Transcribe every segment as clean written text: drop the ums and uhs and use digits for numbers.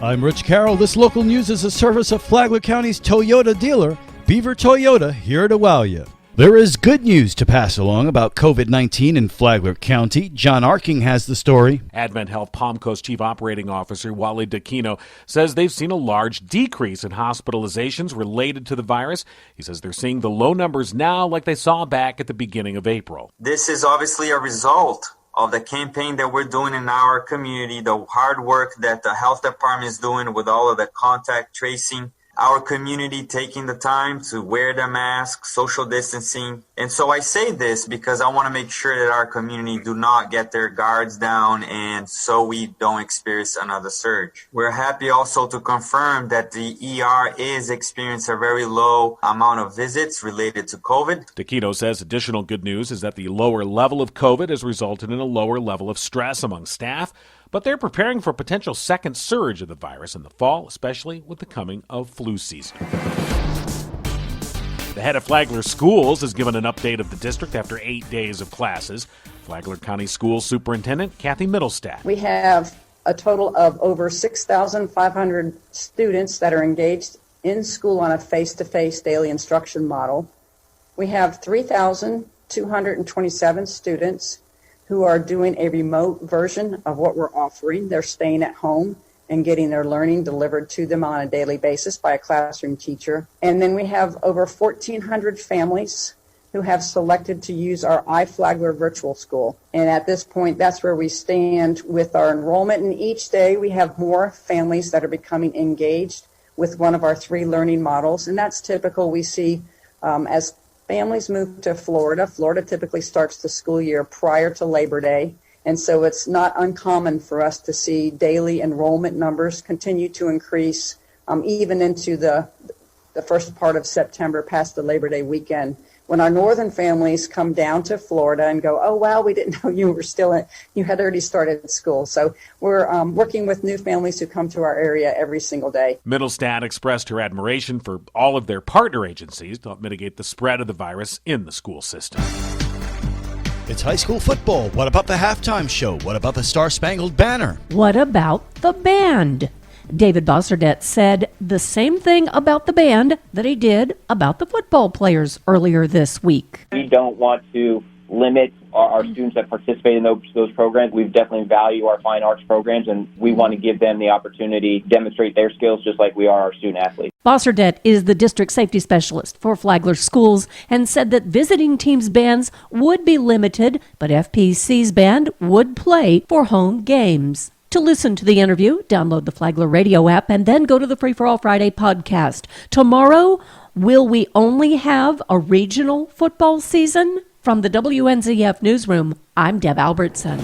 I'm Rich Carroll. This local news is a service of Flagler County's Toyota dealer, Beaver Toyota, here to wow you. There is good news to pass along about COVID-19 in Flagler County. John Arking has the story. Advent Health Palm Coast Chief Operating Officer Wally D'Aquino says they've seen a large decrease in hospitalizations related to the virus. He says they're seeing the low numbers now like they saw back at the beginning of April. This is obviously a result of the campaign that we're doing in our community, the hard work that the health department is doing with all of the contact tracing. Our community taking the time to wear the mask, social distancing. And so I say this because I want to make sure that our community do not get their guards down and so we don't experience another surge. We're happy also to confirm that the ER is experiencing a very low amount of visits related to COVID. D'Aquino says additional good news is that the lower level of COVID has resulted in a lower level of stress among staff. But they're preparing for a potential second surge of the virus in the fall, especially with the coming of flu season. The head of Flagler Schools has given an update of the district after 8 days of classes. Flagler County Schools Superintendent Kathy Middlestadt. We have a total of over 6,500 students that are engaged in school on a face-to-face daily instruction model. We have 3,227 students who are doing a remote version of what we're offering. They're staying at home and getting their learning delivered to them on a daily basis by a classroom teacher. And then we have over 1,400 families who have selected to use our iFlagler virtual school. And at this point, that's where we stand with our enrollment. And each day we have more families that are becoming engaged with one of our 3 learning models. And that's typical. We see as families move to Florida. Florida typically starts the school year prior to Labor Day, and so it's not uncommon for us to see daily enrollment numbers continue to increase even into the first part of September past the Labor Day weekend. When our northern families come down to Florida and go, oh, wow, we didn't know you had already started school. So we're working with new families who come to our area every single day. Middlestadt expressed her admiration for all of their partner agencies to help mitigate the spread of the virus in the school system. It's high school football. What about the halftime show? What about the Star-Spangled Banner? What about the band? David Bosserdett said the same thing about the band that he did about the football players earlier this week. We don't want to limit our students that participate in those programs. We definitely value our fine arts programs, and we want to give them the opportunity to demonstrate their skills just like we are our student athletes. Bosserdett is the district safety specialist for Flagler Schools and said that visiting teams' bands would be limited, but FPC's band would play for home games. To listen to the interview, download the Flagler radio app and then go to the Free for All Friday podcast. Tomorrow, will we only have a regional football season? From the WNZF Newsroom, I'm Deb Albertson.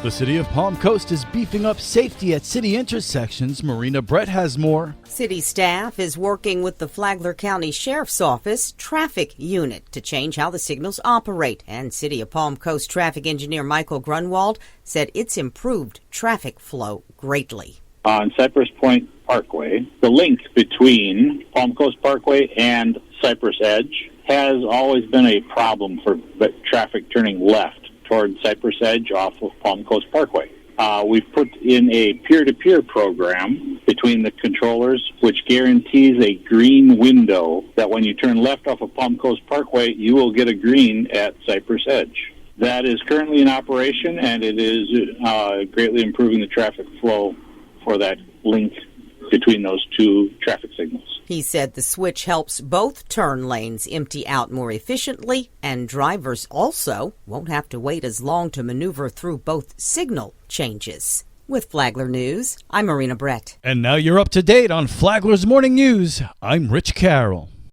The city of Palm Coast is beefing up safety at city intersections. Marina Brett has more. City staff is working with the Flagler County Sheriff's Office traffic unit to change how the signals operate. And City of Palm Coast traffic engineer Michael Grunwald said it's improved traffic flow greatly. On Cypress Point Parkway, the link between Palm Coast Parkway and Cypress Edge has always been a problem for traffic turning left toward Cypress Edge off of Palm Coast Parkway. We've put in a peer-to-peer program between the controllers, which guarantees a green window that when you turn left off of Palm Coast Parkway, you will get a green at Cypress Edge. That is currently in operation, and it is greatly improving the traffic flow for that link between those 2 traffic signals. He said the switch helps both turn lanes empty out more efficiently, and drivers also won't have to wait as long to maneuver through both signal changes. With Flagler News, I'm Marina Brett. And now you're up to date on Flagler's Morning News. I'm Rich Carroll.